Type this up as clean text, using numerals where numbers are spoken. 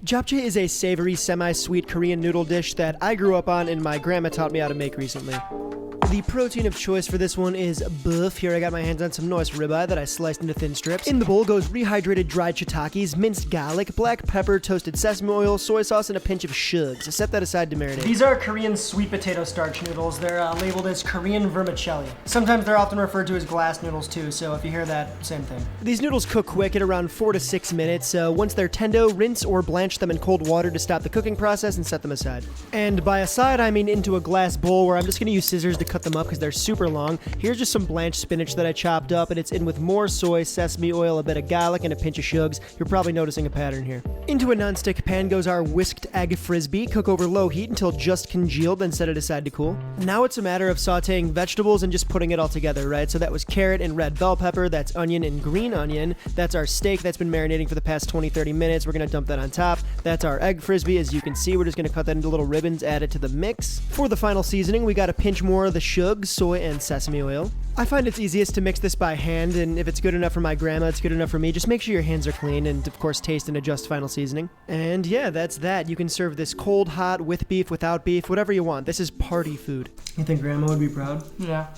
Japchae is a savory, semi-sweet Korean noodle dish that I grew up on and my grandma taught me how to make recently. The protein of choice for this one is beef. Here I got my hands on some nice ribeye that I sliced into thin strips. In the bowl goes rehydrated dried shiitakes, minced garlic, black pepper, toasted sesame oil, soy sauce, and a pinch of shugs. Set that aside to marinate. These are Korean sweet potato starch noodles. They're labeled as Korean vermicelli. Sometimes they're often referred to as glass noodles too, so if you hear that, same thing. These noodles cook quick at around 4 to 6 minutes. Once they're tendo, rinse or blanch them in cold water to stop the cooking process and set them aside. And by aside, I mean into a glass bowl where I'm just going to use scissors to cut them up because they're super long. Here's just some blanched spinach that I chopped up, and it's in with more soy, sesame oil, a bit of garlic, and a pinch of shugs. You're probably noticing a pattern here. Into a non-stick pan goes our whisked egg frisbee. Cook over low heat until just congealed, then set it aside to cool. Now it's a matter of sauteing vegetables and just putting it all together, right? So that was carrot and red bell pepper, that's onion and green onion, that's our steak that's been marinating for the past 20-30 minutes. We're gonna dump that on top. That's our egg frisbee. As you can see, we're just gonna cut that into little ribbons, add it to the mix. For the final seasoning, we got a pinch more of the shugs, soy, and sesame oil. I find it's easiest to mix this by hand, and if it's good enough for my grandma, it's good enough for me. Just make sure your hands are clean, and of course taste and adjust final seasoning. And yeah, that's that. You can serve this cold, hot, with beef, without beef, whatever you want. This is party food. You think grandma would be proud? Yeah.